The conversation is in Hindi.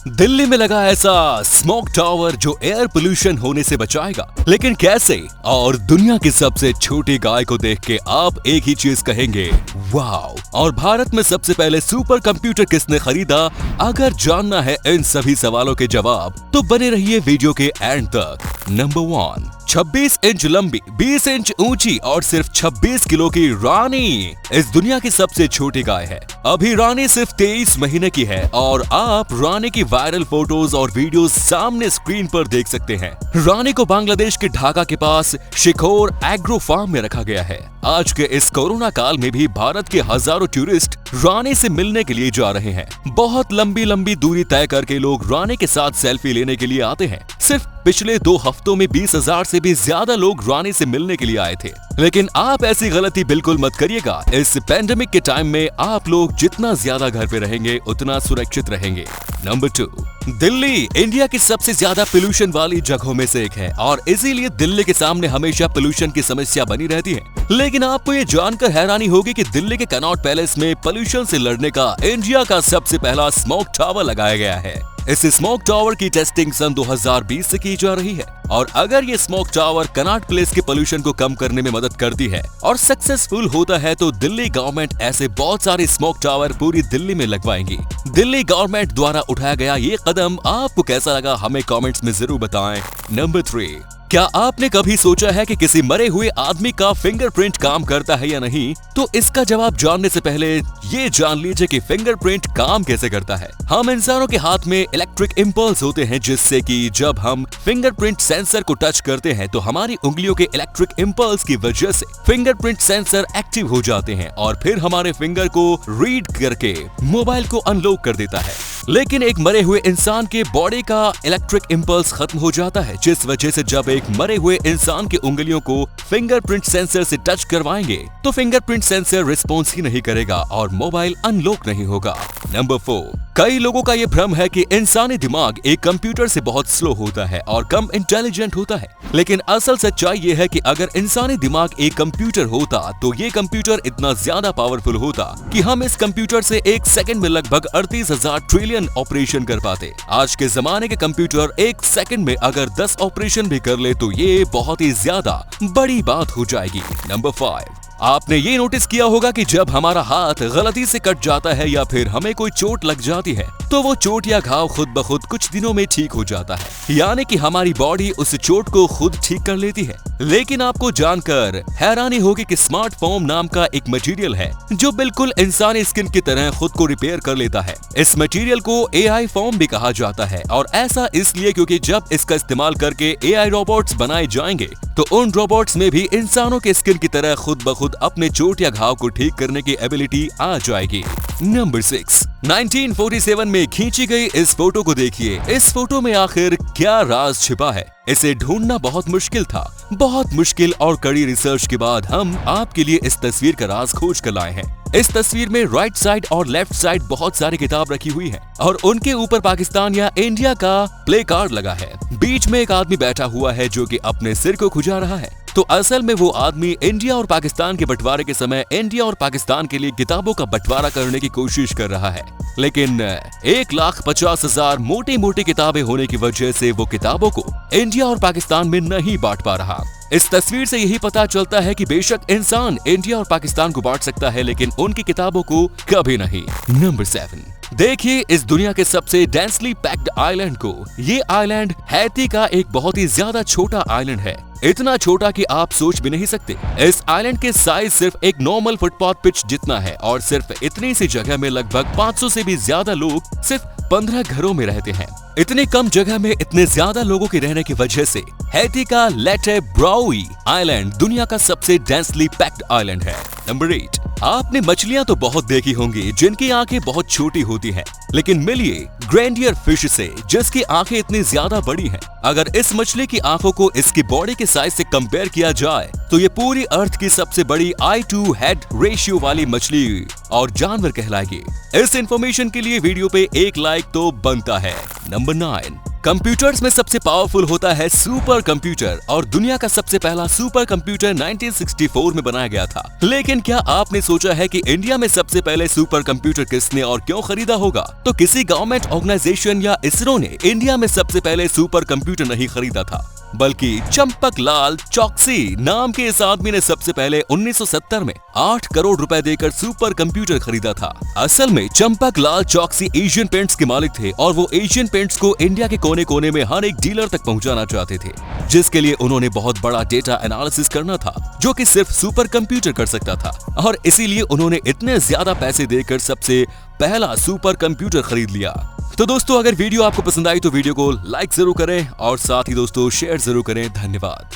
दिल्ली में लगा ऐसा स्मोक टावर जो एयर पोल्यूशन होने से बचाएगा, लेकिन कैसे? और दुनिया की सबसे छोटी गाय को देख के आप एक ही चीज कहेंगे, वाव। और भारत में सबसे पहले सुपर कंप्यूटर किसने खरीदा? अगर जानना है इन सभी सवालों के जवाब तो बने रहिए वीडियो के एंड तक। नंबर 1, 26 इंच लंबी, 20 इंच ऊंची और सिर्फ 26 किलो की रानी इस दुनिया की सबसे छोटी गाय है। अभी रानी सिर्फ 23 महीने की है और आप रानी की वायरल फोटोज और वीडियोस सामने स्क्रीन पर देख सकते हैं। रानी को बांग्लादेश के ढाका के पास शिखोर एग्रो फार्म में रखा गया है। आज के इस कोरोना काल में भी भारत के हजारों टूरिस्ट रानी से मिलने के लिए जा रहे हैं। बहुत लंबी लंबी दूरी तय करके लोग रानी के साथ सेल्फी लेने के लिए आते हैं। सिर्फ पिछले 2 हफ्तों में 20,000 से भी ज्यादा लोग रानी से मिलने के लिए आए थे। लेकिन आप ऐसी गलती बिल्कुल मत करिएगा। इस पेंडेमिक के टाइम में आप लोग जितना ज्यादा घर पे रहेंगे उतना सुरक्षित रहेंगे। नंबर 2, दिल्ली इंडिया की सबसे ज्यादा पोल्यूशन वाली जगहों में से एक है और इसीलिए दिल्ली के सामने हमेशा पोल्यूशन की समस्या बनी रहती है। लेकिन आपको ये जानकर हैरानी होगी कि दिल्ली के कनॉट पैलेस में पोल्यूशन से लड़ने का इंडिया का सबसे पहला स्मोक टावर लगाया गया है। इस स्मोक टावर की टेस्टिंग सन 2020 से की जा रही है और अगर ये स्मोक टावर कनॉट प्लेस के पोल्यूशन को कम करने में मदद करती है और सक्सेसफुल होता है तो दिल्ली गवर्नमेंट ऐसे बहुत सारे स्मोक टावर पूरी दिल्ली में लगवाएंगी। दिल्ली गवर्नमेंट द्वारा उठाया गया ये कदम आपको कैसा लगा हमें कमेंट्स में जरूर बताएं। नंबर 3, क्या आपने कभी सोचा है कि किसी मरे हुए आदमी का फिंगरप्रिंट काम करता है या नहीं? तो इसका जवाब जानने से पहले ये जान लीजिए कि फिंगरप्रिंट काम कैसे करता है। हम इंसानों के हाथ में इलेक्ट्रिक इम्पल्स होते हैं जिससे कि जब हम फिंगरप्रिंट सेंसर को टच करते हैं तो हमारी उंगलियों के इलेक्ट्रिक इम्पल्स की वजह से फिंगरप्रिंट सेंसर एक्टिव हो जाते हैं और फिर हमारे फिंगर को रीड करके मोबाइल को अनलॉक कर देता है। लेकिन एक मरे हुए इंसान के बॉडी का इलेक्ट्रिक इम्पल्स खत्म हो जाता है, जिस वजह से जब एक मरे हुए इंसान की उंगलियों को फिंगरप्रिंट सेंसर से टच करवाएंगे तो फिंगरप्रिंट सेंसर रिस्पॉन्स ही नहीं करेगा और मोबाइल अनलॉक नहीं होगा। नंबर 4, कई लोगों का ये भ्रम है कि इंसानी दिमाग एक कंप्यूटर से बहुत स्लो होता है और कम इंटेलिजेंट होता है। लेकिन असल सच्चाई ये है कि अगर इंसानी दिमाग एक कंप्यूटर होता तो ये कंप्यूटर इतना ज्यादा पावरफुल होता कि हम इस कंप्यूटर से 1 सेकंड में लगभग 38,000 ट्रिलियन ऑपरेशन कर पाते। आज के जमाने के कंप्यूटर 1 सेकंड में अगर 10 ऑपरेशन भी कर ले तो ये बहुत ही ज्यादा बड़ी बात हो जाएगी। नंबर 5, आपने ये नोटिस किया होगा कि जब हमारा हाथ गलती से कट जाता है या फिर हमें कोई चोट लग जाती है तो वो चोट या घाव खुद ब खुद कुछ दिनों में ठीक हो जाता है, यानी कि हमारी बॉडी उस चोट को खुद ठीक कर लेती है। लेकिन आपको जानकर हैरानी होगी कि स्मार्ट फोम नाम का एक मटेरियल है जो बिल्कुल इंसानी स्किन की तरह खुद को रिपेयर कर लेता है। इस मटेरियल को AI फोम भी कहा जाता है और ऐसा इसलिए क्योंकि जब इसका इस्तेमाल करके AI रोबोट्स बनाए जाएंगे तो उन रोबोट्स में भी इंसानों के स्किन की तरह खुद ब खुद अपने चोट या घाव को ठीक करने की एबिलिटी आ जाएगी। नंबर 6, 1947 में खींची गई इस फोटो को देखिए। इस फोटो में आखिर क्या राज छिपा है? इसे ढूंढना बहुत मुश्किल था। बहुत मुश्किल और कड़ी रिसर्च के बाद हम आपके लिए इस तस्वीर का राज खोज कर लाए हैं। इस तस्वीर में राइट साइड और लेफ्ट साइड बहुत सारी किताब रखी हुई है और उनके ऊपर पाकिस्तान या इंडिया का प्ले कार्ड लगा है। बीच में एक आदमी बैठा हुआ है जो कि अपने सिर को खुजा रहा है। तो असल में वो आदमी इंडिया और पाकिस्तान के बंटवारे के समय इंडिया और पाकिस्तान के लिए किताबों का बंटवारा करने की कोशिश कर रहा है। लेकिन 1,50,000 मोटी मोटी किताबें होने की वजह से वो किताबों को इंडिया और पाकिस्तान में नहीं बांट पा रहा। इस तस्वीर से यही पता चलता है कि बेशक इंसान इंडिया और पाकिस्तान को बांट सकता है लेकिन उनकी किताबों को कभी नहीं। नंबर 7, देखिए इस दुनिया के सबसे डेंसली पैक्ड आइलैंड को। ये आइलैंड हैती का एक बहुत ही ज्यादा छोटा आइलैंड है, इतना छोटा कि आप सोच भी नहीं सकते। इस आइलैंड के साइज सिर्फ एक नॉर्मल फुटपाथ पिच जितना है और सिर्फ इतनी सी जगह में लगभग 500 से भी ज्यादा लोग सिर्फ 15 घरों में रहते हैं। इतनी कम जगह में इतने ज्यादा लोगों के रहने की वजह से हैती का लेटे ब्राउई आइलैंड दुनिया का सबसे डेंसली पैक्ड आइलैंड है। नंबर 8, आपने मछलियां तो बहुत देखी होंगी जिनकी आंखें बहुत छोटी होती हैं, लेकिन मिलिए ग्रैंडियर फिश से जिसकी आंखें इतनी ज्यादा बड़ी हैं। अगर इस मछली की आंखों को इसकी बॉडी के साइज से कंपेयर किया जाए तो ये पूरी अर्थ की सबसे बड़ी आई टू हेड रेशियो वाली मछली और जानवर कहलाएगी। इस इंफॉर्मेशन के लिए वीडियो पे एक लाइक तो बनता है। नंबर 9, कंप्यूटर्स में सबसे पावरफुल होता है सुपर कंप्यूटर और दुनिया का सबसे पहला सुपर कंप्यूटर 1964 में बनाया गया था। लेकिन क्या आपने सोचा है कि इंडिया में सबसे पहले सुपर कंप्यूटर किसने और क्यों खरीदा होगा? तो किसी गवर्नमेंट ऑर्गेनाइजेशन या इसरो ने इंडिया में सबसे पहले सुपर कंप्यूटर नहीं खरीदा था, बल्कि चंपकलाल चौकसी नाम के इस आदमी ने सबसे पहले 1970 में 8 करोड़ रुपए देकर सुपर कंप्यूटर खरीदा था। असल में चंपकलाल चौकसी एशियन पेंट्स के मालिक थे और वो एशियन पेंट्स को इंडिया के कोने कोने में हर एक डीलर तक पहुंचाना चाहते थे, जिसके लिए उन्होंने बहुत बड़ा डेटा एनालिसिस करना था जो कि सिर्फ सुपर कंप्यूटर कर सकता था, और इसीलिए उन्होंने इतने ज्यादा पैसे देकर सबसे पहला सुपर कंप्यूटर खरीद लिया। तो दोस्तों, अगर वीडियो आपको पसंद आई तो वीडियो को लाइक जरूर करें और साथ ही दोस्तों शेयर जरूर करें। धन्यवाद।